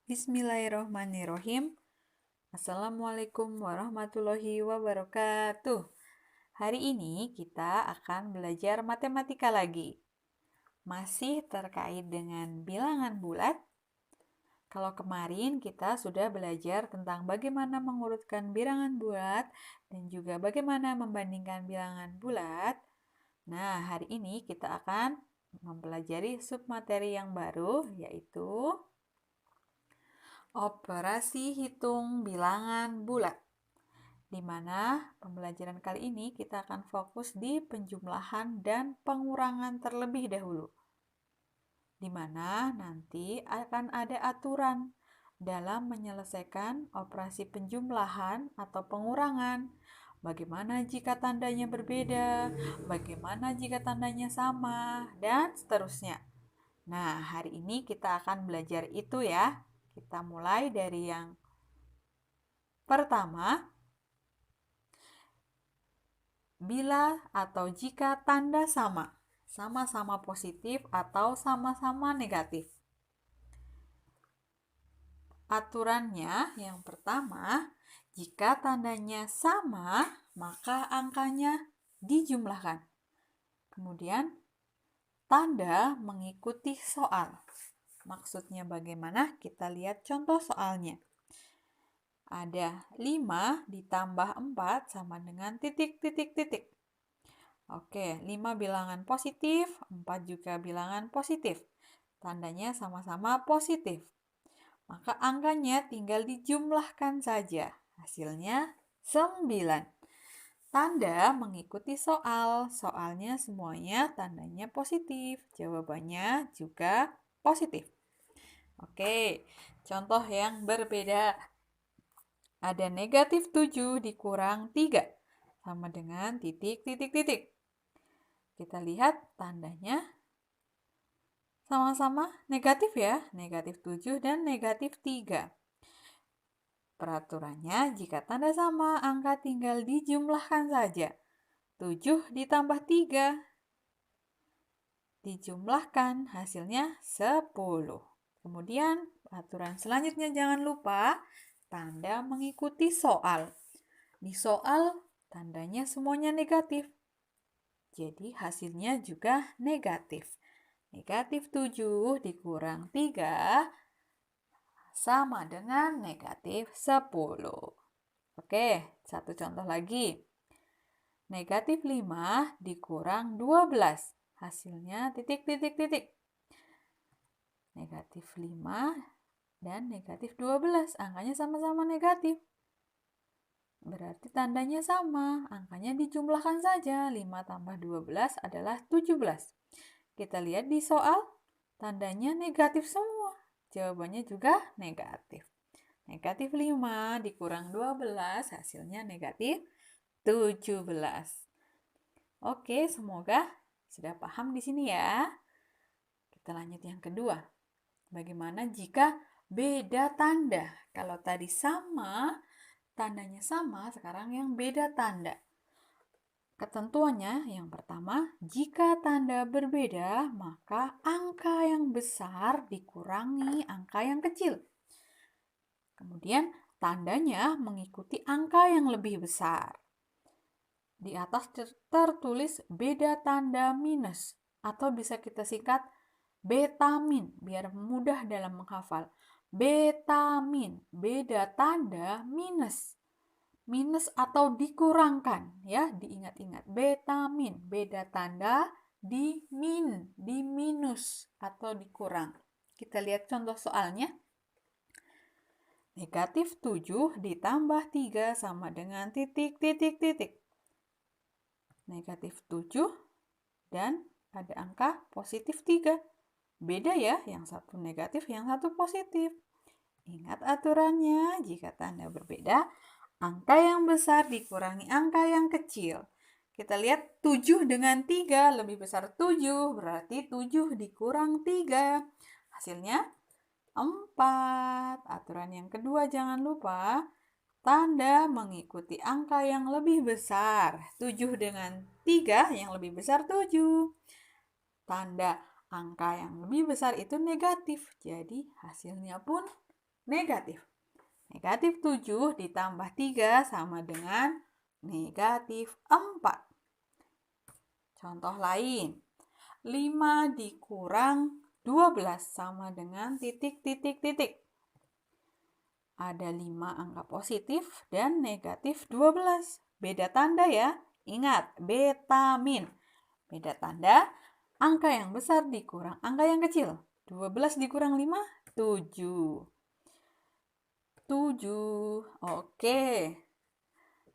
Bismillahirrohmanirrohim. Assalamualaikum warahmatullahi wabarakatuh. Hari ini kita akan belajar matematika lagi. Masih terkait dengan bilangan bulat. Kalau kemarin kita sudah belajar tentang bagaimana mengurutkan bilangan bulat dan juga bagaimana membandingkan bilangan bulat. Nah, hari ini kita akan mempelajari submateri yang baru, yaitu operasi hitung bilangan bulat, di mana pembelajaran kali ini kita akan fokus di penjumlahan dan pengurangan terlebih dahulu, di mana nanti akan ada aturan dalam menyelesaikan operasi penjumlahan atau pengurangan. Bagaimana jika tandanya berbeda, bagaimana jika tandanya sama, dan seterusnya. Nah, hari ini kita akan belajar itu ya. Kita mulai dari yang pertama, bila atau jika tanda sama, sama-sama positif atau sama-sama negatif. Aturannya yang pertama, jika tandanya sama, maka angkanya dijumlahkan. Kemudian, tanda mengikuti soal. Maksudnya bagaimana? Kita lihat contoh soalnya. Ada 5 ditambah 4 sama dengan titik. Oke, 5 bilangan positif, 4 juga bilangan positif. Tandanya sama-sama positif. Maka angkanya tinggal dijumlahkan saja. Hasilnya 9. Tanda mengikuti soal. Soalnya semuanya tandanya positif. Jawabannya juga positif. Oke, contoh yang berbeda. Ada negatif 7 dikurang 3 sama dengan titik. Kita lihat tandanya sama-sama negatif ya, negatif 7 dan negatif 3. Peraturannya, jika tanda sama, angka tinggal dijumlahkan saja. 7 ditambah 3 dijumlahkan, hasilnya 10. Kemudian, aturan selanjutnya jangan lupa, tanda mengikuti soal. Di soal, tandanya semuanya negatif. Jadi, hasilnya juga negatif. Negatif 7 dikurang 3 sama dengan negatif 10. Oke, satu contoh lagi. Negatif 5 dikurang 12. Hasilnya titik. Negatif 5 dan negatif 12. Angkanya sama-sama negatif. Berarti tandanya sama. Angkanya dijumlahkan saja. 5 tambah 12 adalah 17. Kita lihat di soal, tandanya negatif semua. Jawabannya juga negatif. Negatif 5 dikurang 12, hasilnya negatif 17. Oke, semoga sudah paham di sini ya. Kita lanjut yang kedua. Bagaimana jika beda tanda? Kalau tadi sama, tandanya sama, sekarang yang beda tanda. Ketentuannya yang pertama, jika tanda berbeda, maka angka yang besar dikurangi angka yang kecil. Kemudian tandanya mengikuti angka yang lebih besar. Di atas tertulis beda tanda minus atau bisa kita singkat betamin biar mudah dalam menghafal. Betamin, beda tanda minus. Minus atau dikurangkan ya, diingat-ingat. Betamin, beda tanda di minus atau dikurang. Kita lihat contoh soalnya. Negatif 7 ditambah 3 sama dengan titik. Negatif 7 dan ada angka positif 3. Beda ya, yang satu negatif, yang satu positif. Ingat aturannya, jika tanda berbeda, angka yang besar dikurangi angka yang kecil. Kita lihat 7 dengan 3 lebih besar 7, berarti 7 dikurang 3. Hasilnya 4. Aturan yang kedua jangan lupa, tanda mengikuti angka yang lebih besar. 7 dengan 3 yang lebih besar 7. Tanda angka yang lebih besar itu negatif, jadi hasilnya pun negatif. Negatif 7 ditambah 3 sama dengan negatif 4. Contoh lain, 5 dikurang 12 sama dengan titik, titik, titik. Ada 5 angka positif dan negatif 12. Beda tanda ya. Ingat, betamin. Beda tanda, angka yang besar dikurang angka yang kecil. 12 dikurang 5, 7. 7. Oke.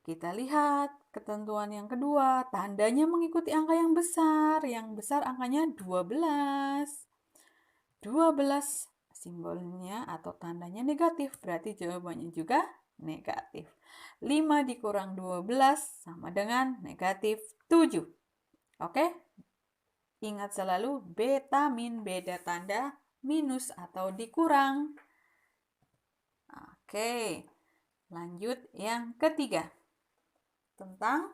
Kita lihat ketentuan yang kedua. Tandanya mengikuti angka yang besar. Yang besar angkanya 12. 12 simbolnya atau tandanya negatif. Berarti jawabannya juga negatif. 5 dikurang 12 sama dengan negatif 7. Oke? Ingat selalu betamin beda tanda minus atau dikurang. Oke, lanjut yang ketiga. Tentang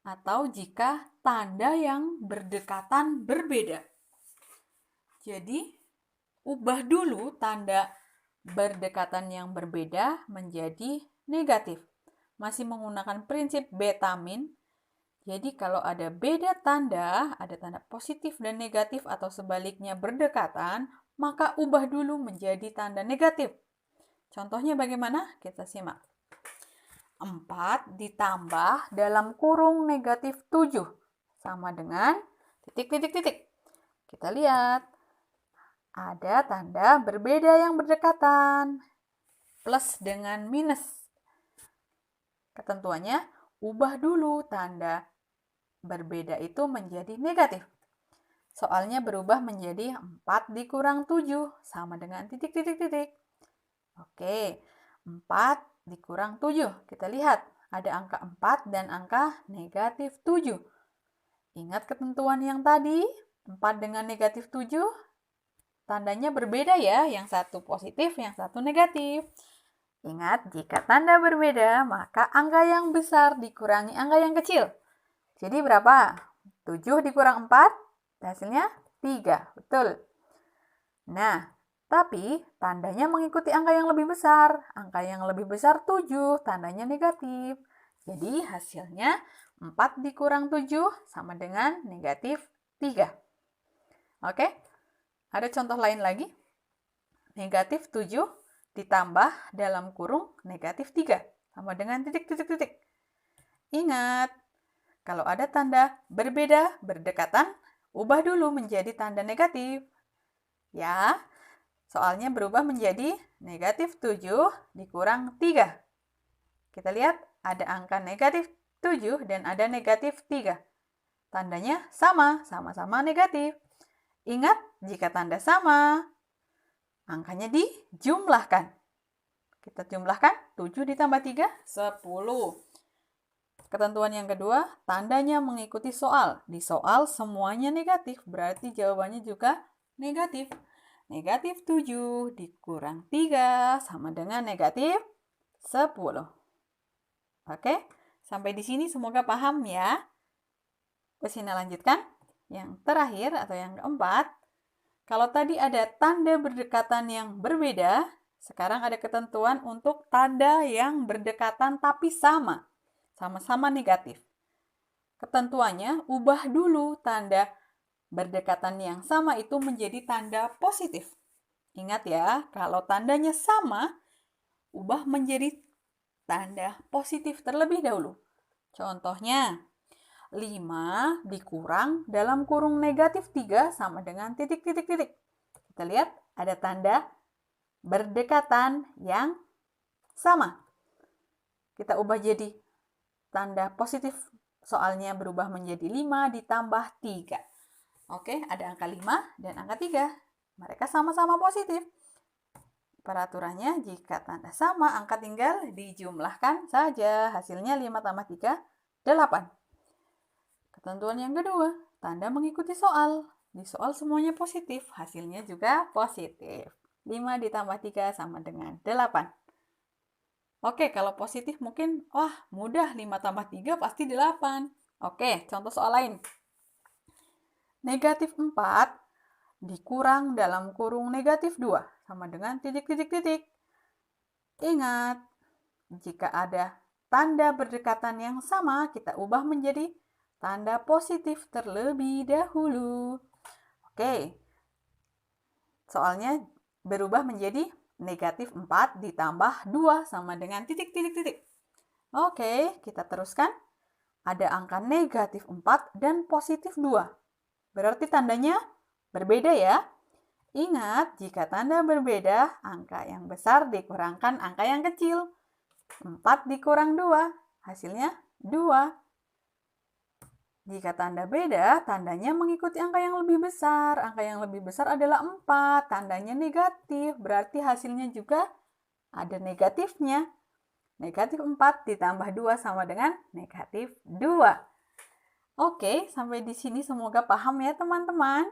atau jika tanda yang berdekatan berbeda. Jadi, ubah dulu tanda berdekatan yang berbeda menjadi negatif. Masih menggunakan prinsip betamin. Jadi, kalau ada beda tanda, ada tanda positif dan negatif atau sebaliknya berdekatan, maka ubah dulu menjadi tanda negatif. Contohnya bagaimana? Kita simak. 4 ditambah dalam kurung negatif 7 sama dengan titik, titik, titik. Kita lihat. Ada tanda berbeda yang berdekatan. Plus dengan minus. Ketentuannya, ubah dulu tanda berbeda itu menjadi negatif. Soalnya berubah menjadi 4 dikurang 7 sama dengan titik, titik, titik. Oke, 4 dikurang 7. Kita lihat, ada angka 4 dan angka negatif 7. Ingat ketentuan yang tadi, 4 dengan negatif 7, tandanya berbeda ya, yang satu positif, yang satu negatif. Ingat, jika tanda berbeda, maka angka yang besar dikurangi angka yang kecil. Jadi berapa? 7 dikurang 4, hasilnya 3, betul. Nah, tapi tandanya mengikuti angka yang lebih besar. Angka yang lebih besar 7, tandanya negatif. Jadi hasilnya 4 dikurang 7 sama dengan negatif 3. Oke, ada contoh lain lagi. Negatif 7 ditambah dalam kurung negatif 3 sama dengan titik, titik, titik. Ingat, kalau ada tanda berbeda, berdekatan, ubah dulu menjadi tanda negatif. Ya, soalnya berubah menjadi negatif 7 dikurang 3. Kita lihat ada angka negatif 7 dan ada negatif 3. Tandanya sama, sama-sama negatif. Ingat, jika tanda sama, angkanya dijumlahkan. Kita jumlahkan 7 ditambah 3, 10. Ketentuan yang kedua, tandanya mengikuti soal. Di soal semuanya negatif, berarti jawabannya juga negatif. Negatif 7 dikurang 3 sama dengan negatif 10. Oke, sampai di sini semoga paham ya. Kesini lanjutkan. Yang terakhir atau yang keempat, kalau tadi ada tanda berdekatan yang berbeda, sekarang ada ketentuan untuk tanda yang berdekatan tapi sama. Sama-sama negatif. Ketentuannya, ubah dulu tanda berdekatan yang sama itu menjadi tanda positif. Ingat ya, kalau tandanya sama, ubah menjadi tanda positif terlebih dahulu. Contohnya, 5 dikurang dalam kurung negatif 3 sama dengan titik, titik, titik. Kita lihat ada tanda berdekatan yang sama. Kita ubah jadi tanda positif, soalnya berubah menjadi 5 ditambah 3. Oke, ada angka 5 dan angka 3. Mereka sama-sama positif. Peraturannya, jika tanda sama, angka tinggal dijumlahkan saja. Hasilnya 5 tambah 3, 8. Ketentuan yang kedua, tanda mengikuti soal. Di soal semuanya positif, hasilnya juga positif. 5 ditambah 3 sama dengan 8. Oke, kalau positif mungkin, wah mudah, 5 tambah 3 pasti 8. Oke, contoh soal lain. Negatif 4 dikurang dalam kurung negatif 2 sama dengan titik-titik-titik. Ingat, jika ada tanda berdekatan yang sama, kita ubah menjadi tanda positif terlebih dahulu. Oke, soalnya berubah menjadi negatif 4 ditambah 2 sama dengan titik-titik-titik. Oke, kita teruskan. Ada angka negatif 4 dan positif 2. Berarti tandanya berbeda ya. Ingat, jika tanda berbeda, angka yang besar dikurangkan angka yang kecil. 4 dikurang 2, hasilnya 2. Jika tanda beda, tandanya mengikuti angka yang lebih besar. Angka yang lebih besar adalah 4, tandanya negatif, berarti hasilnya juga ada negatifnya. Negatif 4 ditambah 2 sama dengan negatif 2. Oke, sampai di sini semoga paham ya teman-teman.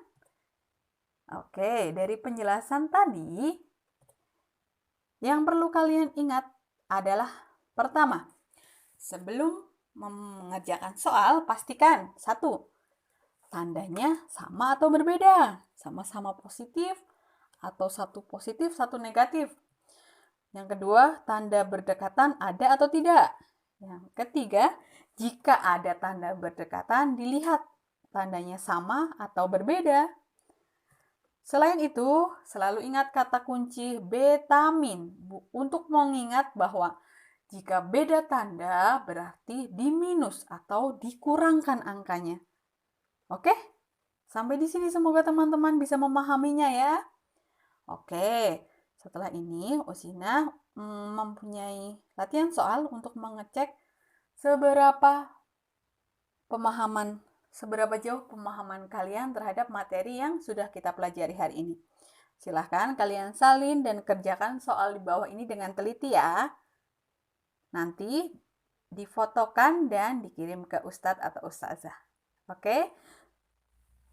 Oke, dari penjelasan tadi, yang perlu kalian ingat adalah pertama, sebelum mengerjakan soal, pastikan satu, tandanya sama atau berbeda, sama-sama positif atau satu positif, satu negatif. Yang kedua, tanda berdekatan ada atau tidak. Yang ketiga, jika ada tanda berdekatan, dilihat tandanya sama atau berbeda. Selain itu, selalu ingat kata kunci betamin untuk mengingat bahwa jika beda tanda berarti diminus atau dikurangkan angkanya. Oke? Sampai di sini semoga teman-teman bisa memahaminya ya. Oke, setelah ini Usina mempunyai latihan soal untuk mengecek seberapa jauh pemahaman kalian terhadap materi yang sudah kita pelajari hari ini. Silahkan kalian salin dan kerjakan soal di bawah ini dengan teliti ya. Nanti difotokan dan dikirim ke Ustadz atau Ustazah. Oke?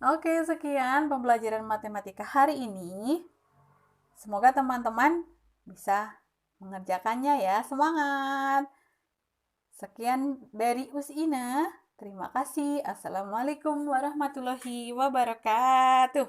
Oke, sekian pembelajaran matematika hari ini. Semoga teman-teman bisa mengerjakannya ya. Semangat! Sekian dari Usina. Terima kasih. Assalamualaikum warahmatullahi wabarakatuh.